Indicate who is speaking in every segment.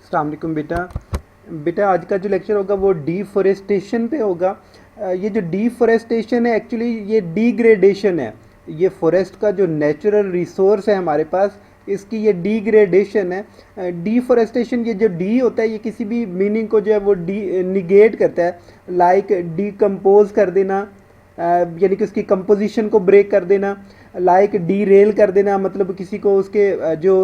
Speaker 1: अस्सलाम वालेकुम बेटा। बेटा आज का जो लेक्चर होगा वो डीफॉरेस्टेशन पे होगा। ये जो डीफॉरेस्टेशन है एक्चुअली ये डीग्रेडेशन है। ये फॉरेस्ट का जो नेचुरल रिसोर्स है हमारे पास, इसकी ये डीग्रेडेशन है। डीफॉरेस्टेशन, ये जो डी होता है ये किसी भी मीनिंग को जो है वो डी निगेट करता है। लाइक डीकम्पोज कर देना, यानी कि उसकी कंपोजिशन को ब्रेक कर देना। लाइक डी रेल कर देना, मतलब किसी को उसके जो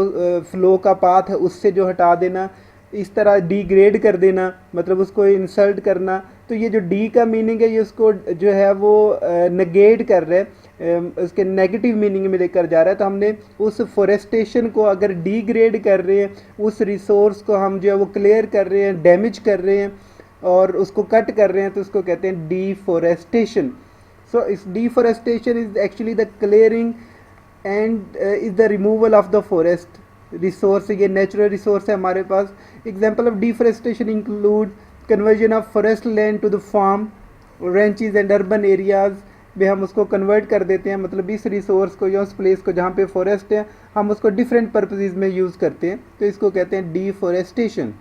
Speaker 1: फ्लो का पाथ है उससे जो हटा देना। इस तरह डिग्रेड कर देना, मतलब उसको इंसल्ट करना। तो ये जो डी का मीनिंग है ये उसको जो है वो नेगेट कर रहे हैं, उसके नेगेटिव मीनिंग में लेकर जा रहा है। तो हमने उस फॉरेस्टेशन को अगर डिग्रेड कर रहे हैं, उस रिसोर्स को हम जो है वो क्लियर कर रहे हैं, डैमेज कर रहे हैं और उसको कट कर रहे हैं, तो उसको कहते हैं deforestation. So is deforestation is actually the clearing and is the removal of the forest resource. ये नेचुरल रिसोर्स है हमारे पास। Example of deforestation include conversion of forest land to the farm, ranches and urban areas में हम उसको convert कर देते हैं, मतलब इस रिसोर्स को या उस प्लेस को जहाँ पे फॉरेस्ट है हम उसको डिफरेंट पर्पसेस में यूज़ करते हैं, तो इसको कहते हैं deforestation.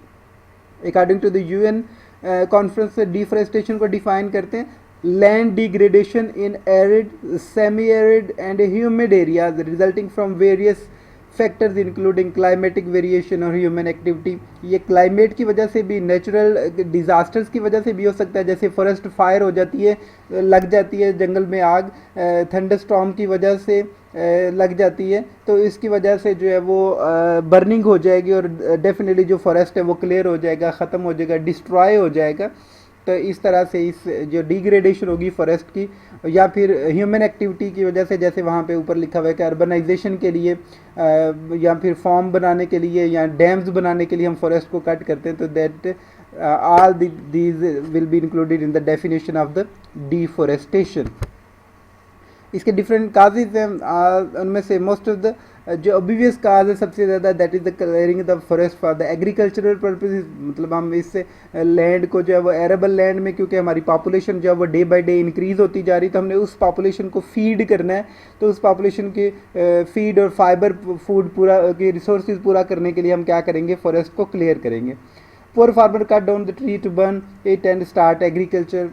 Speaker 1: According to the UN conference से डिफॉरेस्टेशन को डिफाइन करते हैं land degradation in arid, semi arid and humid areas resulting from various factors including climatic variation और ह्यूमन एक्टिविटी। ये क्लाइमेट की वजह से भी, नेचुरल डिज़ास्टर्स की वजह से भी हो सकता है, जैसे फॉरेस्ट फायर हो जाती है, लग जाती है जंगल में आग, थंडर स्टॉर्म की वजह से लग जाती है, तो इसकी वजह से जो है वो बर्निंग हो जाएगी और डेफिनेटली जो फॉरेस्ट है वो क्लियर हो जाएगा, ख़त्म हो जाएगा, डिस्ट्रॉय हो जाएगा। तो इस तरह से इस जो डिग्रेडेशन होगी फॉरेस्ट की, या फिर ह्यूमन एक्टिविटी की वजह से, जैसे वहाँ पे ऊपर लिखा हुआ है कि अर्बनाइजेशन के लिए या फिर फार्म बनाने के लिए या डैम्स बनाने के लिए हम फॉरेस्ट को कट करते हैं, तो that all these will be included in the definition of the deforestation. इसके डिफरेंट काजेज हैं, उनमें से मोस्ट ऑफ द जो ऑब्वियस काज है सबसे ज़्यादा, that is the clearing the forest for the agricultural purposes. मतलब हम इससे लैंड को जो है वो एरेबल लैंड में, क्योंकि हमारी पॉपुलेशन जो है वो डे बाय डे इंक्रीज़ होती जा रही, तो हमने उस पॉपुलेशन को फीड करना है। तो उस पॉपुलेशन की फीड और फाइबर फूड पूरा के रिसोर्सेज पूरा करने के लिए हम क्या करेंगे, फॉरेस्ट को क्लियर करेंगे। Poor farmer cut down the tree to burn it and start agriculture.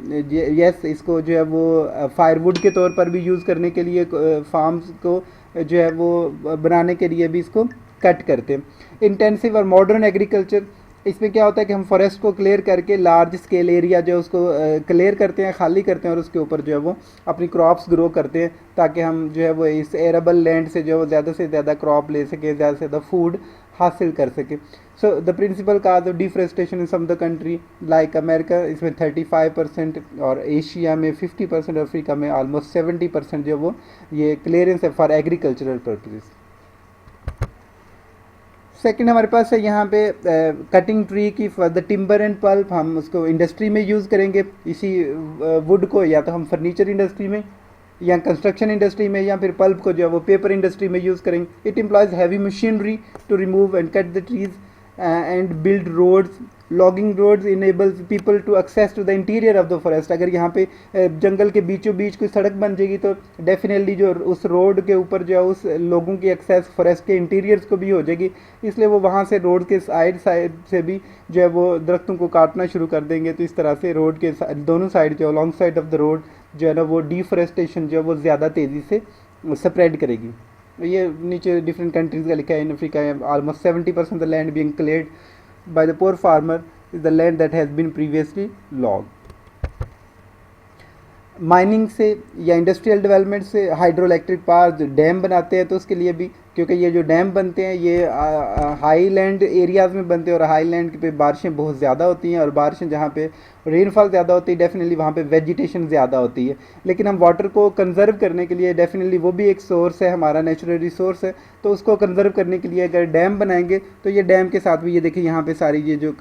Speaker 1: Yes, इसको जो है वो फायरवुड के तौर पर भी यूज़ करने के लिए, फार्म्स को जो है वो बनाने के लिए भी इसको कट करते हैं। इंटेंसिव और मॉडर्न एग्रीकल्चर, इसमें क्या होता है कि हम फॉरेस्ट को क्लियर करके लार्ज स्केल एरिया जो है उसको क्लियर करते हैं, खाली करते हैं और उसके ऊपर जो है वो अपनी क्रॉप्स ग्रो करते हैं, ताकि हम जो है वो इस एरेबल लैंड से जो है वो ज़्यादा से ज़्यादा क्रॉप ले सके, ज़्यादा से ज़्यादा फूड हासिल कर सके। So the principal cause of deforestation in some the country like America, इसमें 35% और एशिया में 50%, अफ्रीका में ऑलमोस्ट 70% जो वो ये क्लियरेंस है फॉर एग्रीकल्चरल पर्पजेस। सेकंड हमारे पास है यहाँ पे कटिंग ट्री की for the timber and pulp. हम उसको इंडस्ट्री में यूज़ करेंगे, इसी वुड को या तो हम फर्नीचर इंडस्ट्री में या कंस्ट्रक्शन इंडस्ट्री में, या फिर पल्प को जो है वो पेपर इंडस्ट्री में यूज़ करेंगे। It employs heavy machinery to remove and cut the trees and build roads. Logging roads enables people to access to the interior of the forest. अगर यहाँ पे जंगल के बीचों बीच कोई सड़क बन जाएगी तो डेफिनेटली जो उस रोड के ऊपर जो है उस लोगों की एक्सेस फॉरेस्ट के इंटीरियर्स को भी हो जाएगी, इसलिए वो वहाँ से रोड के साइड से भी जो है वो दरख्तों को काटना शुरू कर देंगे। तो इस तरह से रोड के दोनों साइड जो long side of the road जो है ना वो डिफॉरेस्टेशन जो है वो ज़्यादा तेज़ी से स्प्रेड करेगी। ये नीचे डिफरेंट कंट्रीज़ का लिखा है। In Africa almost 70% the land being cleared by the poor farmer is the land that has been previously logged. Mining से या इंडस्ट्रियल डेवलपमेंट से हाइड्रो इलेक्ट्रिक पावर डैम बनाते हैं, तो उसके लिए भी, क्योंकि ये जो डैम बनते हैं ये हाई लैंड एरियाज़ में बनते हैं और हाई लैंड पे बारिशें बहुत ज़्यादा होती हैं, और बारिशें जहाँ पे रेनफॉल ज़्यादा होती है डेफिनेटली वहाँ पे वेजिटेशन ज़्यादा होती है। लेकिन हम वाटर को कंजर्व करने के लिए, डेफिनेटली वो भी एक सोर्स है, हमारा नेचुरल रिसोर्स है, तो उसको कंजर्व करने के लिए अगर डैम बनाएंगे तो ये डैम के साथ भी ये देखिए यहाँ पे सारी ये जो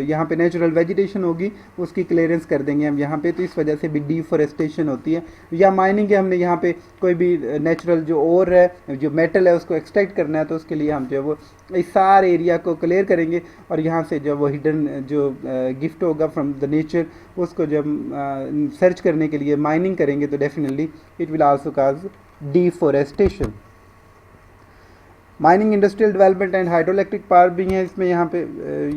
Speaker 1: यहाँ पे नेचुरल वेजिटेशन होगी उसकी क्लियरेंस कर देंगे हम यहाँ पे, तो इस वजह से भी डिफॉरेस्टेशन होती है। या माइनिंग है, हमने यहाँ पे कोई भी नेचुरल जो ओर है, जो मेटल है, उसको एक्सट्रैक्ट करना है, तो उसके लिए हम जो है वो इस सारे एरिया को क्लियर करेंगे और यहाँ से जो वो हिडन जो गिफ्ट होगा फ्रॉम द नेचर उसको जब सर्च करने के लिए माइनिंग करेंगे तो definitely it will also cause deforestation. Mining, industrial development and hydroelectric power भी है इसमें, यहाँ पे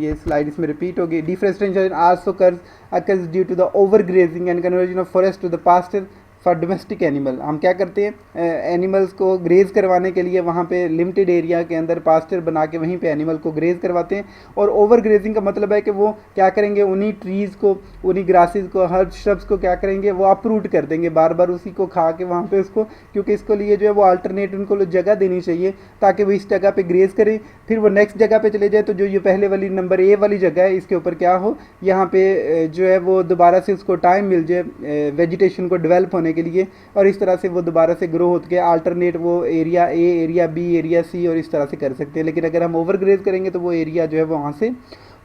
Speaker 1: ये स्लाइड इसमें रिपीट होगी। Deforestation also occurs due to the over grazing and conversion of forest to the pasture for domestic animal. हम क्या करते हैं, एनिमल्स को ग्रेज करवाने के लिए वहाँ पे लिमिटेड एरिया के अंदर पास्चर बना के वहीं पे एनिमल को ग्रेज करवाते हैं। और ओवर ग्रेजिंग का मतलब है कि वो क्या करेंगे, उन्हीं ट्रीज़ को, उन्हीं ग्रासेस को, हर श्रब्स को क्या करेंगे, वो अपरूट कर देंगे, बार बार उसी को खा के वहाँ पे उसको, क्योंकि इसको लिए जो है वो अल्टरनेट उनको जगह देनी चाहिए ताकि वो इस जगह पे ग्रेज करें, फिर वो नेक्स्ट जगह पे चले जाए। तो जो ये पहले वाली नंबर ए वाली जगह है इसके ऊपर क्या हो, यहाँ पे जो है वो दोबारा से उसको टाइम मिल जाए वेजिटेशन को डेवलप होने के लिए, और इस तरह से वो दोबारा से ग्रो होते के अल्टरनेट वो area A, area B, area C और इस तरह से कर सकते हैं। लेकिन अगर हम ओवर ग्रेज करेंगे तो वो एरिया जो है वो वहाँ से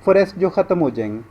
Speaker 1: फॉरेस्ट जो ख़त्म हो जाएंगे।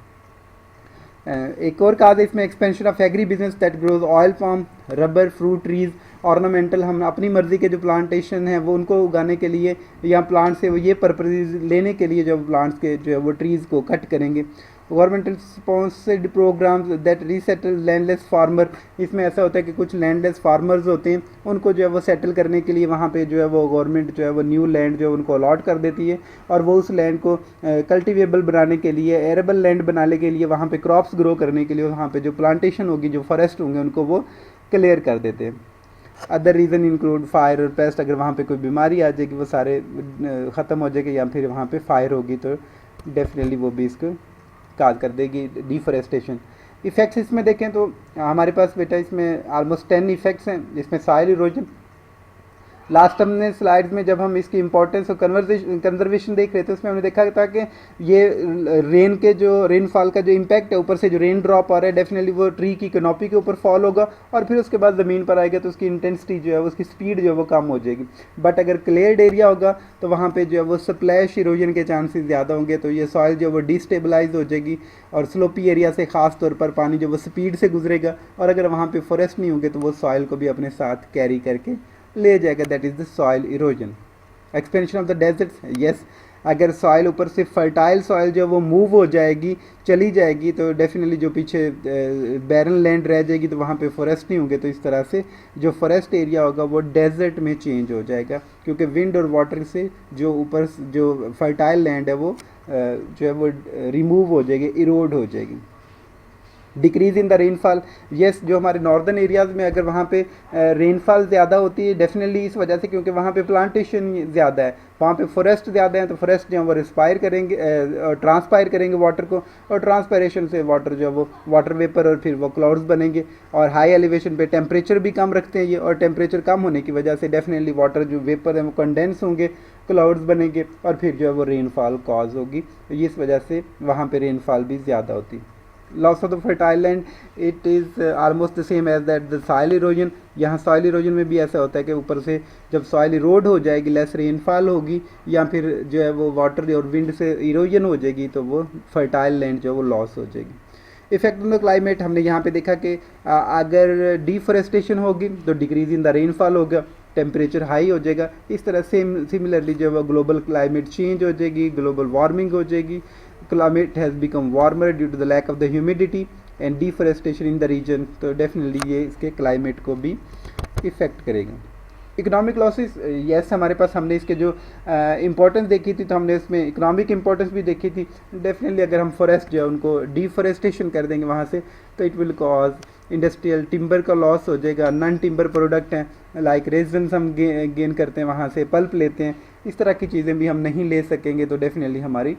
Speaker 1: एक और कहा था इसमें, expansion of agri business that grows oil palm, rubber, fruit trees, ornamental. हम अपनी मर्ज़ी के जो प्लांटेशन हैं वो उनको उगाने के लिए या प्लांट से वो ये पर्पज लेने के लिए जो प्लांट्स के जो है वो ट्रीज़ को कट करेंगे। Governmental sponsored programmes that resettle landless farmer. इसमें ऐसा होता है कि कुछ लैंडलेस फार्मर्स होते हैं, उनको जो है वो सेटल करने के लिए वहाँ पे जो है वो गवर्नमेंट जो है वो न्यू लैंड जो है उनको अलॉट कर देती है, और वो उस लैंड को कल्टिवेबल बनाने के लिए, एरेबल लैंड बनाने के लिए, वहाँ पे क्रॉप्स ग्रो करने के लिए, वहाँ पे जो प्लांटेशन होगी, जो फॉरेस्ट होंगे, उनको वो क्लियर कर देते हैं। अदर रीज़न इंक्लूड फायर और पेस्ट। अगर वहाँ पे कोई बीमारी आ जाएगी वो सारे ख़त्म हो जाएगी, या फिर वहाँ पे फायर होगी तो डेफिनेटली वो भी इसको काज कर देगी, डिफॉरेस्टेशन। इफ़ेक्ट्स इसमें देखें तो हमारे पास बेटा इसमें ऑलमोस्ट 10 इफ़ेक्ट्स हैं, जिसमें सॉइल इरोजन। लास्ट हमने स्लाइड्स में जब हम इसकी इंपॉर्टेंस और कंजर्वेशन देख रहे थे उसमें हमने देखा था कि ये रेन के जो रेनफॉल का जो इम्पैक्ट है, ऊपर से जो रेन ड्रॉप आ रहा है, डेफिनेटली वो ट्री की कैनोपी के ऊपर फॉल होगा, और फिर उसके बाद ज़मीन पर आएगा तो उसकी इंटेंसिटी जो है, उसकी स्पीड जो है वो कम हो जाएगी। बट अगर क्लियर्ड एरिया होगा तो वहाँ पे जो है वो स्प्लैश इरोजन के चांसेस ज़्यादा होंगे, तो ये सॉइल जो है वो डिस्टेबलाइज हो जाएगी, और स्लोपी एरिया से ख़ास तौर पर पानी जो वो स्पीड से गुजरेगा, और अगर वहाँ पे फॉरेस्ट नहीं होंगे तो वो सॉइल को भी अपने साथ कैरी करके ले जाएगा। That is the soil erosion. Expansion of the deserts, yes, अगर सॉइल ऊपर से फर्टाइल सॉइल जो वो मूव हो जाएगी, चली जाएगी, तो डेफिनेटली जो पीछे बैरन लैंड रह जाएगी तो वहाँ पे फॉरेस्ट नहीं होंगे, तो इस तरह से जो फॉरेस्ट एरिया होगा वो डेजर्ट में चेंज हो जाएगा, क्योंकि विंड और वाटर से जो ऊपर जो फर्टाइल लैंड है वो जो है वो रिमूव हो जाएगी, इरोड हो जाएगी। Decrease in the rainfall, yes, जो हमारे नॉर्दर्न एरियाज़ में अगर वहाँ पे रेनफॉल ज़्यादा होती है, डेफिनेटली इस वजह से क्योंकि वहाँ पे प्लांटेशन ज़्यादा है, वहाँ पे फॉरेस्ट ज़्यादा है, तो फॉरेस्ट जो है वो रिस्पायर करेंगे, ट्रांसपायर करेंगे वाटर को, और ट्रांसपायरेशन से वाटर जो है वो वाटर वेपर और फिर वो क्लाउड्स बनेंगे। और हाई एलिवेशन पे टेम्परेचर भी कम रखते हैं ये, और टेम्परेचर कम होने की वजह से डेफिनेटली वाटर जो वेपर है वो कंडेंस होंगे, क्लाउड्स बनेंगे, और फिर जो है वो रेनफॉल कॉज होगी, तो इस वजह से वहाँ पर रेनफॉल भी ज़्यादा होती है। Loss of the fertile land, it is almost the same as that the soil erosion. यहाँ सॉइल इरोजन में भी ऐसा होता है कि ऊपर से जब सॉइल इरोड हो जाएगी, लेस रेनफॉल होगी, या फिर जो है वो वाटर और विंड से इरोजन हो जाएगी, तो वो फर्टाइल लैंड जो है वो लॉस हो जाएगी। इफेक्ट ऑन द क्लाइमेट, हमने यहाँ पे देखा कि अगर डिफॉरेस्टेशन होगी तो डिक्रीज इन द रेनफॉल होगा, टेम्परेचर हाई हो जाएगा। इस तरह सिमिलरली जो है ग्लोबल क्लाइमेट चेंज हो जाएगी, ग्लोबल वार्मिंग हो जाएगी। Climate has become warmer due to the lack of the humidity and deforestation in the region, तो डेफिनेटली ये इसके क्लाइमेट को भी इफ़ेक्ट करेगा। इकोनॉमिक लॉसेस, यस, हमारे पास हमने इसके जो इंपॉर्टेंस देखी थी तो हमने इसमें इकोनॉमिक इंपॉर्टेंस भी देखी थी। डेफिनेटली अगर हम फॉरेस्ट जो है उनको डिफॉरेस्टेशन कर देंगे वहाँ से, तो it will cause industrial timber का लॉस हो जाएगा। नॉन टिम्बर प्रोडक्ट हैं लाइक रेजन्स हम गेन करते हैं वहाँ से, पल्प लेते हैं, इस तरह की चीज़ें भी हम नहीं ले सकेंगे, तो डेफिनेटली हमारी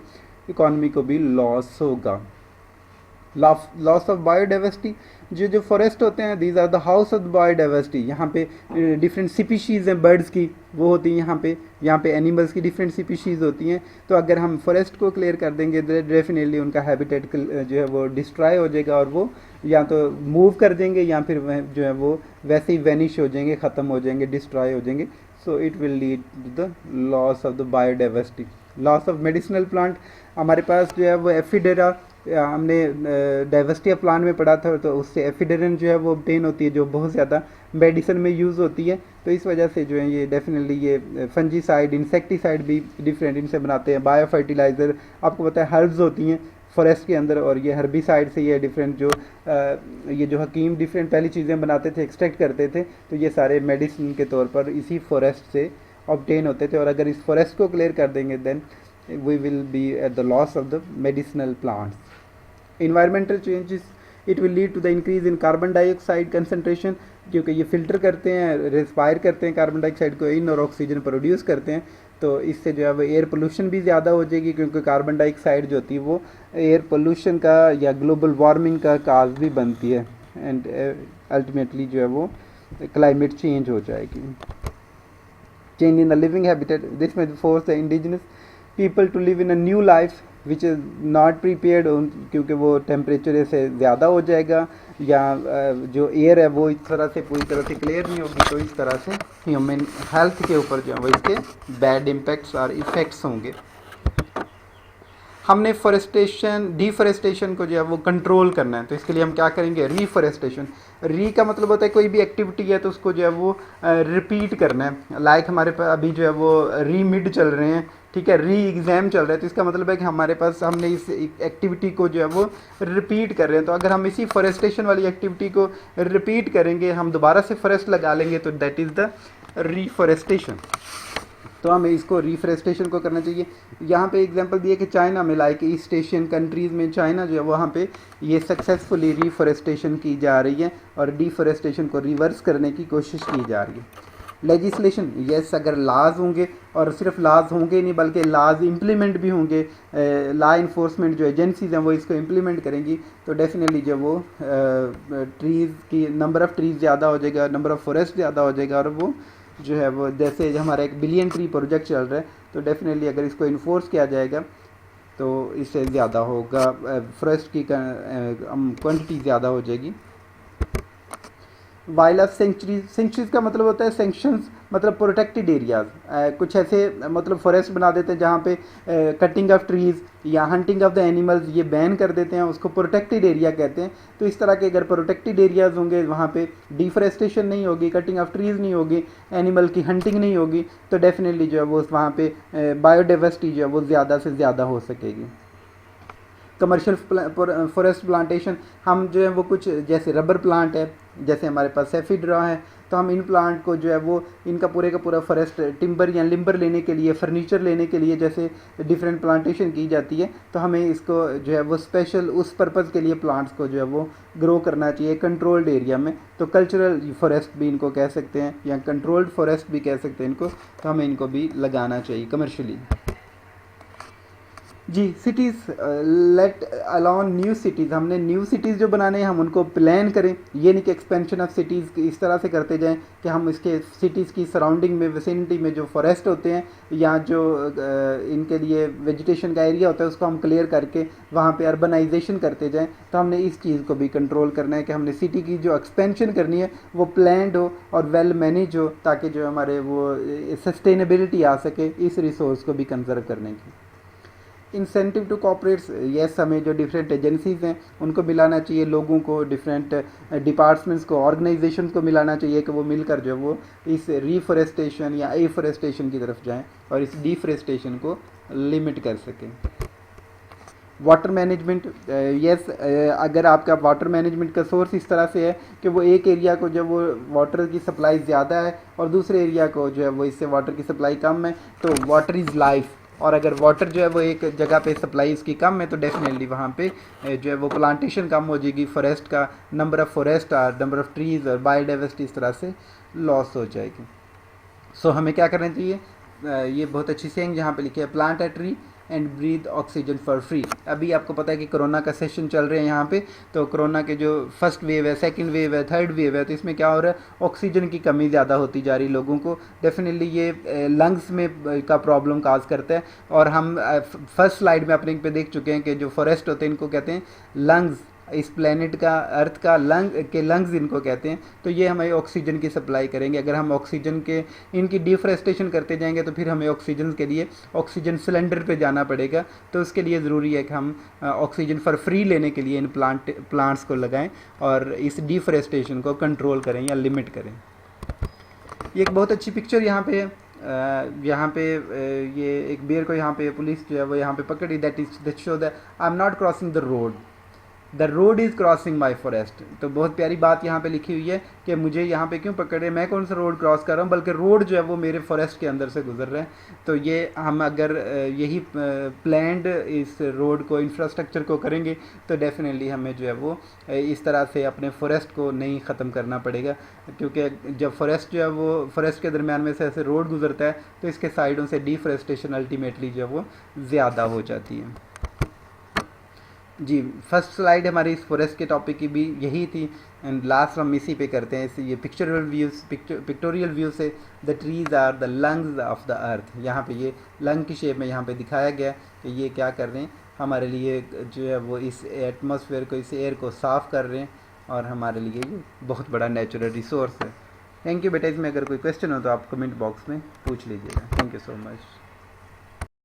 Speaker 1: इकॉनमी को भी लॉस होगा। लॉस ऑफ बायोडाइवर्सिटी, जो फॉरेस्ट होते हैं these are the house of the biodiversity. यहाँ पे डिफरेंट स्पीशीज़ हैं बर्ड्स की, वो होती हैं यहाँ पे एनिमल्स की डिफरेंट स्पीशीज़ होती हैं। तो अगर हम फॉरेस्ट को क्लियर कर देंगे तो डेफिनेटली उनका हैबिटेट जो है वो डिस्ट्रॉय हो जाएगा, और वो या तो मूव कर देंगे या फिर जो है वो वैसे ही वैनिश हो जाएंगे, ख़त्म हो जाएंगे, डिस्ट्रॉय हो जाएंगे। So it will lead to the loss of the biodiversity. Loss of medicinal plant, हमारे पास जो है वो एफिडेरा, हमने डाइवर्सिटी ऑफ प्लांट में पढ़ा था, तो उससे एफिडेरन जो है वो ऑब्टेन होती है, जो बहुत ज़्यादा मेडिसिन में यूज़ होती है। तो इस वजह से जो है ये डेफिनेटली ये फंजीसाइड, इंसेक्टिसाइड भी डिफरेंट इनसे बनाते हैं। बायो फर्टिलाइज़र, आपको पता है हर्ब्स होती हैं फॉरेस्ट के अंदर, और ये हर्बिसाइड से ये डिफरेंट जो ये जो हकीम डिफरेंट पहली चीज़ें बनाते थे, एक्सट्रैक्ट करते थे, तो ये सारे मेडिसिन के तौर पर इसी फॉरेस्ट से ऑब्टेन होते थे, और अगर इस फॉरेस्ट को क्लियर कर देंगे then we will be at the loss of the medicinal plants. Environmental changes, it will lead to the increase in carbon dioxide concentration, क्योंकि ये फिल्टर करते हैं, रेस्पायर करते हैं कार्बन डाइऑक्साइड को इन, और ऑक्सीजन प्रोड्यूस करते हैं. तो इससे जो है वो एयर पोल्यूशन भी ज़्यादा हो जाएगी, क्योंकि कार्बन डाइऑक्साइड जो होती है वो एयर पोल्यूशन का या ग्लोबल वार्मिंग का काज भी बनती है, एंड अल्टीमेटली जो है वो क्लाइमेट चेंज हो जाएगी. Change in the living habitat, this may force the indigenous people to live in a new life which is not prepared, क्योंकि वो टेम्परेचर से ज़्यादा हो जाएगा, या जो एयर है वो इस तरह से पूरी तरह से क्लियर नहीं होगी, तो इस तरह से ह्यूमन हेल्थ के ऊपर जो है वो इसके बैड इम्पैक्ट्स और इफ़ेक्ट्स होंगे. हमने डिफॉरेस्टेशन को जो है वो कंट्रोल करना है, तो इसके लिए हम क्या करेंगे, रीफॉरेस्टेशन. री का मतलब होता है कोई भी एक्टिविटी है तो उसको जो है वो रिपीट करना है. लाइक हमारे पास अभी जो है वो री मिड चल रहे हैं, ठीक है, री एग्ज़ाम चल रहा है, तो इसका मतलब है कि हमारे पास हमने इस एक्टिविटी को जो है वो रिपीट कर रहे हैं. तो अगर हम इसी फॉरेस्टेशन वाली एक्टिविटी को रिपीट करेंगे, हम दोबारा से फॉरेस्ट लगा लेंगे, तो दैट इज़ द रीफॉरेस्टेशन. तो हमें इसको रिफॉरेस्टेशन को करना चाहिए. यहाँ पे एग्जांपल दिए कि चाइना में, लाइक ईस्ट एशियन कंट्रीज़ में चाइना जो है वहाँ पे ये सक्सेसफुली रिफॉरेस्टेशन की जा रही है और डिफॉरेस्टेशन को रिवर्स करने की कोशिश की जा रही है. लेजिस्लेशन, यस, अगर लाज होंगे, और सिर्फ लाज होंगे नहीं बल्कि लाज इम्प्लीमेंट भी होंगे, लॉ इन्फोर्समेंट जो एजेंसीज हैं वो इसको इम्प्लीमेंट करेंगी, तो डेफिनेटली जो वो ट्रीज़ की नंबर ऑफ़ ट्रीज़ ज़्यादा हो जाएगा, नंबर ऑफ़ फॉरेस्ट ज़्यादा हो जाएगा, और वो जो है वो जैसे हमारा 1 बिलियन ट्री प्रोजेक्ट चल रहा है, तो डेफिनेटली अगर इसको इन्फोर्स किया जाएगा तो इससे ज़्यादा होगा, फॉरेस्ट की क्वांटिटी ज़्यादा हो जाएगी. वाइल्ड लाइफ सेंचुरीज का मतलब होता है सेंक्शंस, मतलब प्रोटेक्टेड एरियाज़. कुछ ऐसे मतलब फॉरेस्ट बना देते हैं जहाँ पे कटिंग ऑफ ट्रीज़ या हंटिंग ऑफ द एनिमल्स ये बैन कर देते हैं, उसको प्रोटेक्टेड एरिया कहते हैं. तो इस तरह के अगर प्रोटेक्टेड एरियाज़ होंगे वहाँ पे डिफॉरेस्टेशन नहीं होगी, कटिंग ऑफ ट्रीज़ नहीं होगी, एनिमल की हंटिंग नहीं होगी, तो डेफिनेटली जो है वो वहाँ पे बायोडाइवर्सिटी जो है वो ज़्यादा से ज़्यादा हो सकेगी. कमर्शियल फॉरेस्ट प्लांटेशन, हम जो है वो कुछ जैसे रबर प्लांट है, जैसे हमारे पास सेफिड्रा है, तो हम इन प्लांट को जो है वो इनका पूरे का पूरा फॉरेस्ट टिम्बर या लिम्बर लेने के लिए, फर्नीचर लेने के लिए जैसे डिफरेंट प्लांटेशन की जाती है, तो हमें इसको जो है वो स्पेशल उस पर्पज़ के लिए प्लांट्स को जो है वो ग्रो करना चाहिए कंट्रोल्ड एरिया में. तो कल्चरल फॉरेस्ट भी इनको कह सकते हैं या कंट्रोल्ड फॉरेस्ट भी कह सकते हैं इनको, तो हमें इनको भी लगाना चाहिए कमर्शियली. जी, cities, let alone new cities, हमने न्यू सिटीज़ जो बनाने हैं हम उनको प्लान करें. ये नहीं कि एक्सपेंशन ऑफ सिटीज़ इस तरह से करते जाएं कि हम इसके सिटीज़ की सराउंडिंग में, विसिनिटी में जो फॉरेस्ट होते हैं या जो इनके लिए वेजिटेशन का एरिया होता है उसको हम क्लियर करके वहाँ पे अर्बनाइजेशन करते जाएं. तो हमने इस चीज़ को भी कंट्रोल करना है कि हमने सिटी की जो एक्सपेंशन करनी है वो प्लान्ड हो और वेल मैनेज हो, ताकि जो हमारे वो सस्टेनेबिलिटी आ सके इस रिसोर्स को भी कंजर्व करने की. इंसेंटिव टू कॉर्पोरेट्स, यस, हमें जो डिफरेंट एजेंसीज़ हैं उनको मिलाना चाहिए, लोगों को, डिफरेंट डिपार्टमेंट्स को, ऑर्गेनाइजेशन को मिलाना चाहिए कि वो मिलकर जो वो इस रीफॉरेस्टेशन या एफॉरेस्टेशन की तरफ जाएं और इस डिफॉरेस्टेशन को लिमिट कर सकें. वाटर मैनेजमेंट, यस, अगर आपका वाटर मैनेजमेंट का सोर्स इस तरह से है कि वो एक एरिया को जो वो वाटर की सप्लाई ज़्यादा है और दूसरे एरिया को जो है वो इससे वाटर की सप्लाई कम है, तो वाटर इज़ लाइफ. और अगर वाटर जो है वो एक जगह पे सप्लाई इसकी कम है तो डेफिनेटली वहाँ पे जो है वो प्लांटेशन कम हो जाएगी, फॉरेस्ट का नंबर ऑफ़ फॉरेस्ट और नंबर ऑफ़ ट्रीज़ और बायोडाइवर्सिटी इस तरह से लॉस हो जाएगी. सो हमें क्या करना चाहिए, ये बहुत अच्छी सेइंग यहाँ पे लिखी है, plant a tree and breathe oxygen for free. अभी आपको पता है कि कोरोना का सेशन चल रहे हैं यहाँ पे, तो कोरोना के जो फर्स्ट वेव है, सेकंड वेव है, थर्ड वेव है, तो इसमें क्या हो रहा है, ऑक्सीजन की कमी ज़्यादा होती जा रही लोगों को. डेफिनेटली ये लंग्स में का प्रॉब्लम काज करता है. और हम फर्स्ट स्लाइड में अपने पे देख चुके हैं कि जो फॉरेस्ट होते हैं इनको कहते हैं लंग्स, इस प्लेनेट का, अर्थ का लंग्स इनको कहते हैं. तो ये हमें ऑक्सीजन की सप्लाई करेंगे. अगर हम ऑक्सीजन के इनकी डिफॉरेस्टेशन करते जाएंगे तो फिर हमें ऑक्सीजन के लिए ऑक्सीजन सिलेंडर पे जाना पड़ेगा. तो उसके लिए ज़रूरी है कि हम ऑक्सीजन फॉर फ्री लेने के लिए इन प्लांट्स को लगाएं और इस डिफॉरेस्टेशन को कंट्रोल करें या लिमिट करें. ये एक बहुत अच्छी पिक्चर यहाँ पे यहाँ पे ये एक बेर को यहाँ पे पुलिस जो है वो यहाँ पे पकड़ी, that show that I am not crossing the road. The road is crossing my forest. तो बहुत प्यारी बात यहाँ पे लिखी हुई है कि मुझे यहाँ पे क्यों पकड़े, मैं कौन सा रोड क्रॉस कर रहा हूँ, बल्कि रोड जो है वो मेरे फॉरेस्ट के अंदर से गुजर रहे हैं। तो ये हम अगर यही प्लान्ड इस रोड को, इंफ्रास्ट्रक्चर को करेंगे तो डेफिनेटली हमें जो है वो इस तरह से अपने फॉरेस्ट को नहीं ख़त्म करना पड़ेगा, क्योंकि जब फॉरेस्ट जो है वो फॉरेस्ट के दरमियान में से ऐसे रोड गुजरता है तो इसके साइडों से डिफॉरेस्टेशन अल्टीमेटली जो है वो ज़्यादा हो जाती है। जी, फर्स्ट स्लाइड हमारी इस फॉरेस्ट के टॉपिक की भी यही थी, एंड लास्ट हम इसी पे करते हैं। ये पिक्टोरियल व्यू से the trees are the lungs of the earth. यहाँ पे ये लंग की शेप में यहाँ पे दिखाया गया कि ये क्या कर रहे हैं, हमारे लिए जो है वो इस एटमॉस्फेयर को, इस एयर को साफ़ कर रहे हैं, और हमारे लिए ये बहुत बड़ा नेचुरल रिसोर्स है। थैंक यू बेटा। इसमें अगर कोई क्वेश्चन हो तो आप कमेंट बॉक्स में पूछ लीजिएगा। Thank you so much.